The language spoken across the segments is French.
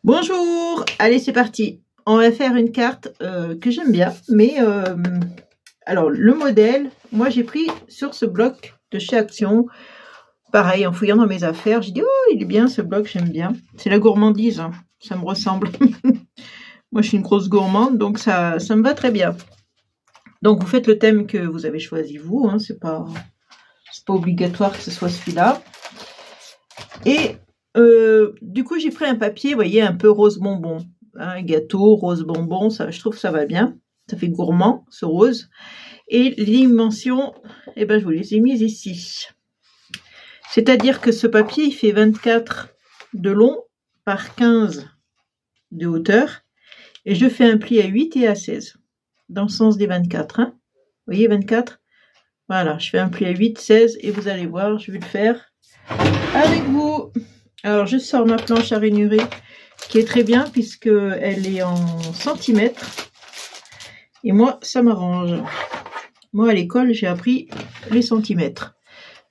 Bonjour, allez c'est parti. On va faire une carte que j'aime bien, mais alors le modèle, moi j'ai pris sur ce bloc de chez Action. Pareil, en fouillant dans mes affaires, j'ai dit oh il est bien ce bloc, j'aime bien. C'est la gourmandise, hein, ça me ressemble. Moi je suis une grosse gourmande, donc ça me va très bien. Donc vous faites le thème que vous avez choisi vous, hein, c'est pas obligatoire que ce soit celui-là. Et du coup, j'ai pris un papier, vous voyez, un peu rose bonbon. Un gâteau, rose bonbon, ça, je trouve que ça va bien. Ça fait gourmand, ce rose. Et les dimensions, eh ben, je vous les ai mises ici. C'est-à-dire que ce papier, il fait 24 de long par 15 de hauteur. Et je fais un pli à 8 et à 16. Dans le sens des 24. Hein. Vous voyez, 24. Voilà, je fais un pli à 8, 16. Et vous allez voir, je vais le faire avec vous. Alors, je sors ma planche à ranurer qui est très bien puisqu'elle est en centimètres. Et moi, ça m'arrange. Moi, à l'école, j'ai appris les centimètres.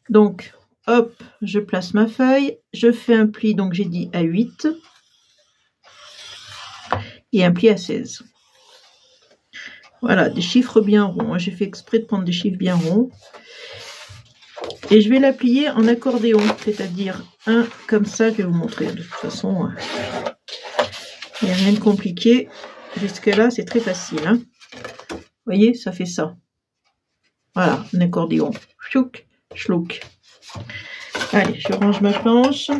Donc, hop, je place ma feuille. Je fais un pli, donc j'ai dit à 8. Et un pli à 16. Voilà, des chiffres bien ronds. J'ai fait exprès de prendre des chiffres bien ronds. Et je vais la plier en accordéon, c'est-à-dire un comme ça, je vais vous montrer. De toute façon, il n'y a rien de compliqué. Jusque-là, c'est très facile. Hein. Vous voyez, ça fait ça. Voilà, un accordéon. Chouk, chlouk. Allez, je range ma planche.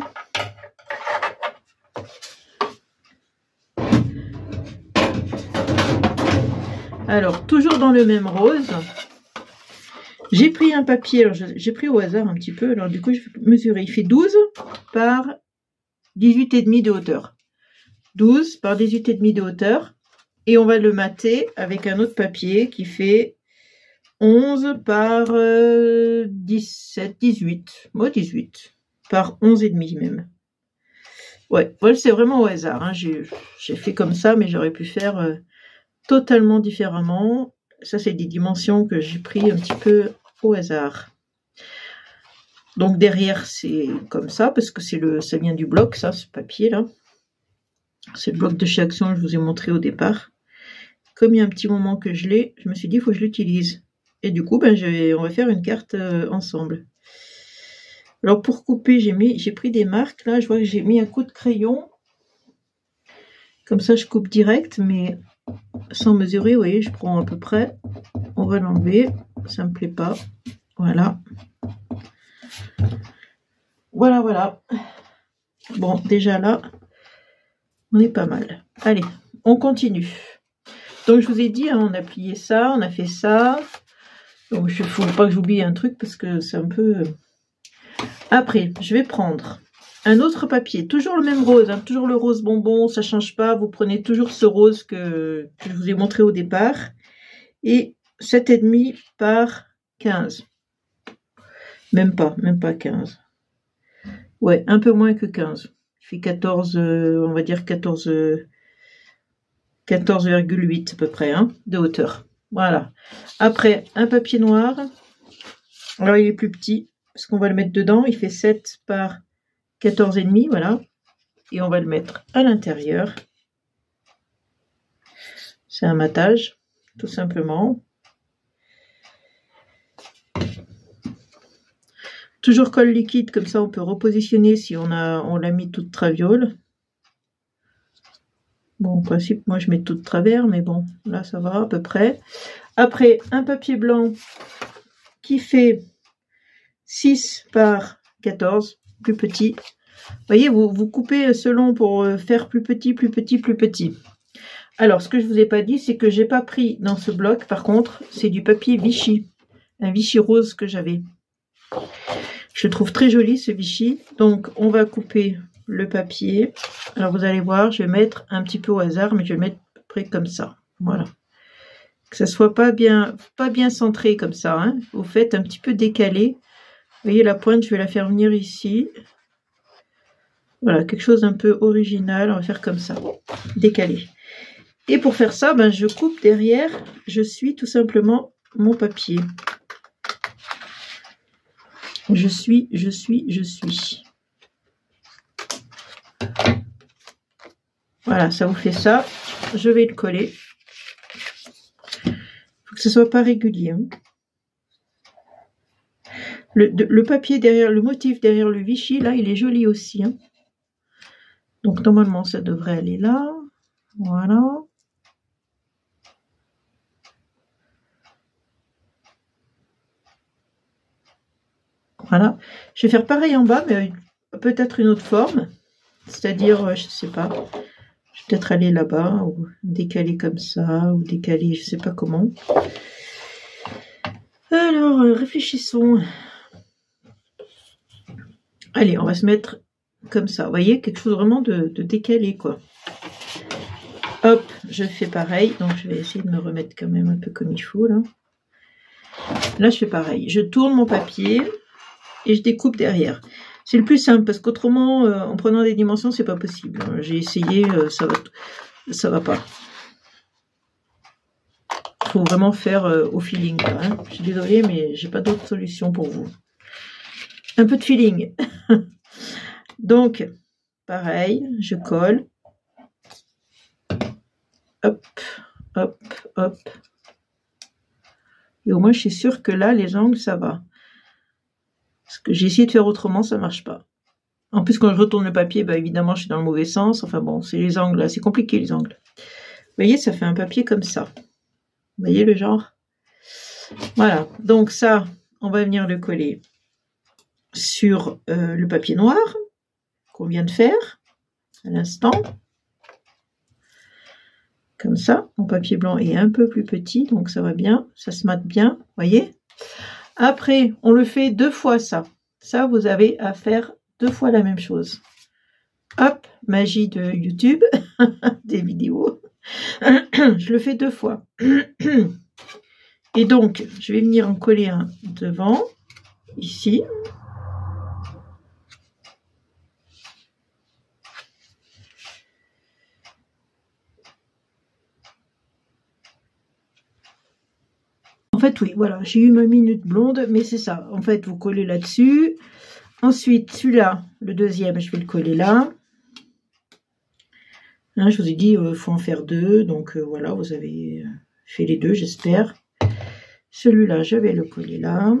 Alors, toujours dans le même rose. J'ai pris un papier, alors j'ai pris au hasard un petit peu, alors du coup je vais mesurer, il fait 12 par 18,5 de hauteur. 12 par 18,5 de hauteur, et on va le mater avec un autre papier qui fait 11 par 17, 18, moi 18, par 11,5 même. Ouais, voilà, c'est vraiment au hasard, hein. J'ai fait comme ça, mais j'aurais pu faire totalement différemment. Ça, c'est des dimensions que j'ai pris un petit peu au hasard. Donc derrière, c'est comme ça, parce que ça vient du bloc, ça, ce papier-là. C'est le bloc de chez Action que je vous ai montré au départ. Comme il y a un petit moment que je l'ai, je me suis dit, il faut que je l'utilise. Et du coup, ben, on va faire une carte ensemble. Alors pour couper, j'ai pris des marques. Là, je vois que j'ai mis un coup de crayon. Comme ça, je coupe direct, mais sans mesurer, vous voyez, je prends à peu près. On va l'enlever, ça me plaît pas. Voilà. Voilà, voilà. Bon, déjà là, on est pas mal. Allez, on continue. Donc, je vous ai dit, hein, on a plié ça, on a fait ça. Donc, il ne faut pas que j'oublie un truc parce que c'est un peu... Après, je vais prendre un autre papier, toujours le même rose, hein, toujours le rose bonbon, ça ne change pas. Vous prenez toujours ce rose que je vous ai montré au départ. Et 7,5 par 15. Même pas 15. Ouais, un peu moins que 15. Il fait 14, on va dire 14,8 à peu près, hein, de hauteur. Voilà. Après, un papier noir. Alors, il est plus petit, parce qu'on va le mettre dedans. Il fait 7 par 14,5, voilà. Et on va le mettre à l'intérieur. C'est un matage, tout simplement. Toujours colle liquide, comme ça on peut repositionner si on l'a mis toute traviole. Bon, en principe, moi je mets tout de travers, mais bon, là ça va à peu près. Après, un papier blanc qui fait 6 par 14, plus petit. Vous voyez, vous coupez selon pour faire plus petit, plus petit, plus petit. Alors, ce que je ne vous ai pas dit, c'est que j'ai pas pris dans ce bloc, par contre, c'est du papier Vichy. Un Vichy rose que j'avais. Je trouve très joli ce Vichy. Donc, on va couper le papier. Alors, vous allez voir, je vais mettre un petit peu au hasard, mais je vais le mettre à peu près comme ça. Voilà. Que ça soit pas bien centré comme ça. Hein. Vous faites un petit peu décalé. Vous voyez la pointe, je vais la faire venir ici. Voilà, quelque chose d'un peu original. On va faire comme ça. Décalé. Et pour faire ça, ben, je coupe derrière. Je suis tout simplement mon papier. Je suis. Voilà, ça vous fait ça. Je vais le coller. Il faut que ce soit pas régulier. Hein. Le papier derrière, le motif derrière le Vichy, là, il est joli aussi. Hein. Donc, normalement, ça devrait aller là. Voilà. Voilà. Je vais faire pareil en bas, mais peut-être une autre forme. C'est-à-dire, je sais pas. Je vais peut-être aller là-bas, ou décaler comme ça, ou décaler, je sais pas comment. Alors, réfléchissons. Allez, on va se mettre comme ça. Vous voyez, quelque chose vraiment de décalé, quoi. Hop, je fais pareil. Donc, je vais essayer de me remettre quand même un peu comme il faut, là. Là, je fais pareil. Je tourne mon papier et je découpe derrière. C'est le plus simple, parce qu'autrement, en prenant des dimensions, c'est pas possible. J'ai essayé, ça va pas. Il faut vraiment faire au feeling. Hein. Je suis désolée, mais j'ai pas d'autre solution pour vous. Un peu de feeling. Donc, pareil, je colle. Hop, hop, hop. Et au moins, je suis sûre que là, les angles, ça va. Parce que j'ai essayé de faire autrement, ça marche pas. En plus, quand je retourne le papier, bah, évidemment, je suis dans le mauvais sens. Enfin bon, c'est les angles, là. C'est compliqué, les angles. Vous voyez, ça fait un papier comme ça. Vous voyez le genre? Voilà. Donc ça, on va venir le coller sur le papier noir qu'on vient de faire à l'instant. Comme ça. Mon papier blanc est un peu plus petit, donc ça va bien. Ça se mate bien, vous voyez? Après, on le fait 2 fois ça. Ça, vous avez à faire 2 fois la même chose. Hop, magie de YouTube, des vidéos. Je le fais 2 fois. Et donc, je vais venir en coller un devant, ici. En fait, oui, voilà, j'ai eu ma minute blonde, mais c'est ça. En fait, vous collez là-dessus. Ensuite, celui-là, le deuxième, je vais le coller là. Hein, je vous ai dit, il faut en faire 2. Donc, voilà, vous avez fait les 2, j'espère. Celui-là, je vais le coller là.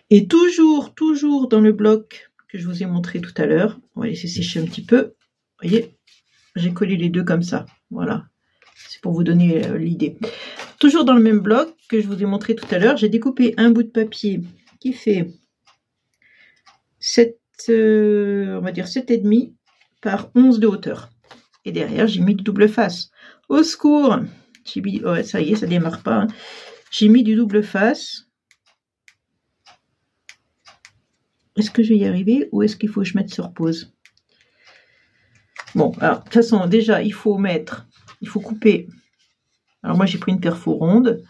Et toujours dans le bloc que je vous ai montré tout à l'heure. On va laisser sécher un petit peu. Vous voyez, j'ai collé les 2 comme ça. Voilà, c'est pour vous donner l'idée. Toujours dans le même bloc que je vous ai montré tout à l'heure, j'ai découpé un bout de papier qui fait 7, on va dire 7,5 par 11 de hauteur. Et derrière, j'ai mis du double face. Au secours! J'ai mis, ouais, ça y est, ça démarre pas. Hein. J'ai mis du double face. Est-ce que je vais y arriver ou est-ce qu'il faut que je mette sur pause? Bon, alors, de toute façon, déjà, il faut couper. Alors, moi, j'ai pris une perfo ronde.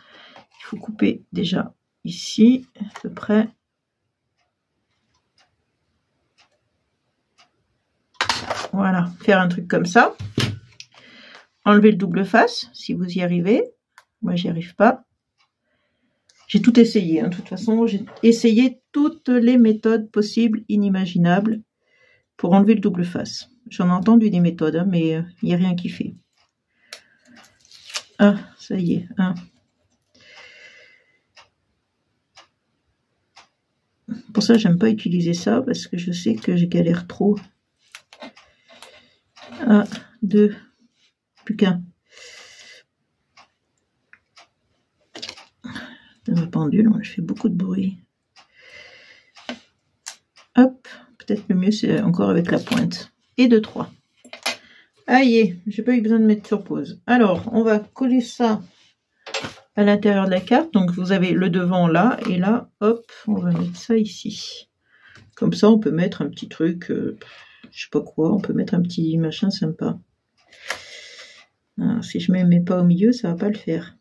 Il faut couper déjà ici, à peu près. Voilà, faire un truc comme ça. Enlever le double face, si vous y arrivez. Moi, j'y arrive pas. J'ai tout essayé. Hein. De toute façon, j'ai essayé toutes les méthodes possibles, inimaginables, pour enlever le double face. J'en ai entendu des méthodes, hein, mais il n'y a rien qui fait. Ah, ça y est. Hein. Pour ça, j'aime pas utiliser ça, parce que je sais que je galère trop. 1, 2, plus qu'un. Ma pendule, je fais beaucoup de bruit. Hop, peut-être le mieux c'est encore avec la pointe. Et 2, 3. Aïe, j'ai pas eu besoin de mettre sur pause. Alors, on va coller ça à l'intérieur de la carte. Donc, vous avez le devant là, et là, hop, on va mettre ça ici. Comme ça, on peut mettre un petit truc, je sais pas quoi, on peut mettre un petit machin sympa. Alors, si je ne me mets pas au milieu, ça va pas le faire.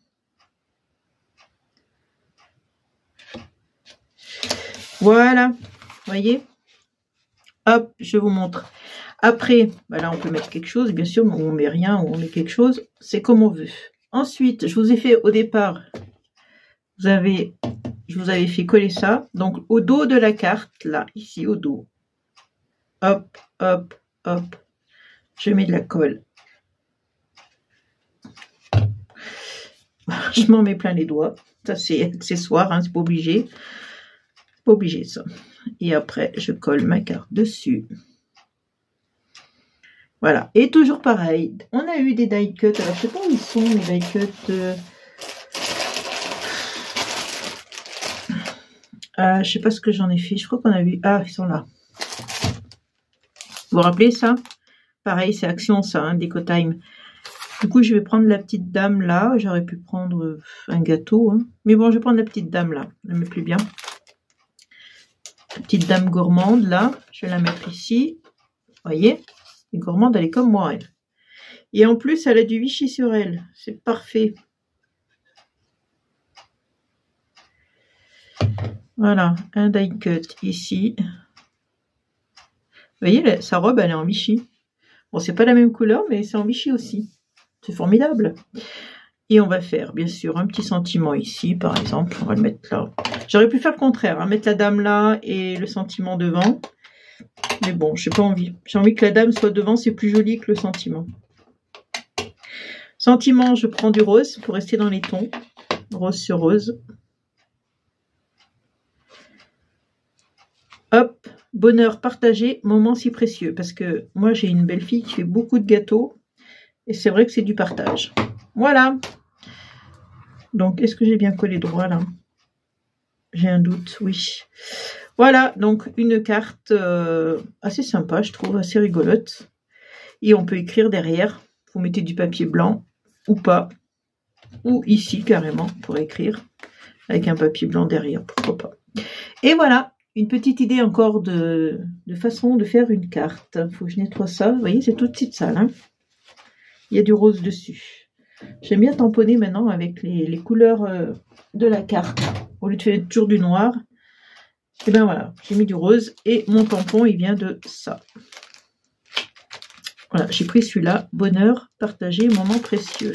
Voilà, voyez. Hop, je vous montre. Après, bah là, on peut mettre quelque chose, bien sûr, mais on met rien, ou on met quelque chose, c'est comme on veut. Ensuite, je vous ai fait au départ, je vous avais fait coller ça, donc au dos de la carte, là, ici, au dos. Hop, hop, hop. Je mets de la colle. Je m'en mets plein les doigts. Ça, c'est accessoire, hein, c'est pas obligé. Pas obligé, ça. Et après, je colle ma carte dessus. Voilà. Et toujours pareil. On a eu des die cuts. Alors, je sais pas où ils sont, les die cuts. Je sais pas ce que j'en ai fait. Je crois qu'on a vu. Ah, ils sont là. Vous vous rappelez ça? Pareil, c'est Action, ça, hein, Déco-Time. Du coup, je vais prendre la petite dame là. J'aurais pu prendre un gâteau. Hein. Mais bon, je vais prendre la petite dame là. Elle me plaît bien. La petite dame gourmande là. Je vais la mettre ici. Vous voyez? Et gourmande, elle est comme moi, elle. Et en plus, elle a du Vichy sur elle. C'est parfait. Voilà, un die cut ici. Vous voyez, sa robe, elle est en Vichy. Bon, c'est pas la même couleur, mais c'est en Vichy aussi. C'est formidable. Et on va faire, bien sûr, un petit sentiment ici, par exemple. On va le mettre là. J'aurais pu faire le contraire, hein, mettre la dame là et le sentiment devant. Mais bon, j'ai pas envie. J'ai envie que la dame soit devant, c'est plus joli que le sentiment. Sentiment, je prends du rose pour rester dans les tons. Rose sur rose. Hop, bonheur partagé, moment si précieux. Parce que moi, j'ai une belle-fille qui fait beaucoup de gâteaux. Et c'est vrai que c'est du partage. Voilà. Donc, est-ce que j'ai bien collé droit là? J'ai un doute, oui. Voilà, donc une carte assez sympa, je trouve, assez rigolote. Et on peut écrire derrière. Vous mettez du papier blanc ou pas. Ou ici, carrément, pour écrire. Avec un papier blanc derrière, pourquoi pas. Et voilà. Une petite idée encore de façon de faire une carte. Il faut que je nettoie ça. Vous voyez, c'est tout petite sale. Hein, il y a du rose dessus. J'aime bien tamponner maintenant avec les couleurs de la carte. Au lieu de faire toujours du noir. Et bien voilà, j'ai mis du rose. Et mon tampon, il vient de ça. Voilà, j'ai pris celui-là. Bonheur, partagé, moment précieux.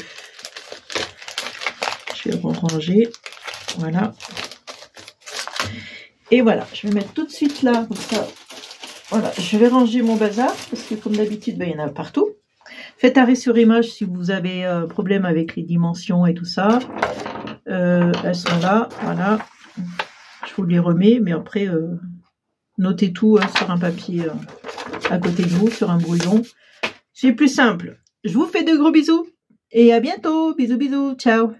Je vais ranger. Voilà. Et voilà, je vais mettre tout de suite là, comme ça. Voilà, je vais ranger mon bazar, parce que comme d'habitude, ben, il y en a partout. Faites arrêt sur image si vous avez problème avec les dimensions et tout ça. Elles sont là, voilà. Je vous les remets, mais après, notez tout sur un papier à côté de vous, sur un brouillon. C'est plus simple. Je vous fais de gros bisous, et à bientôt. Bisous, bisous, ciao.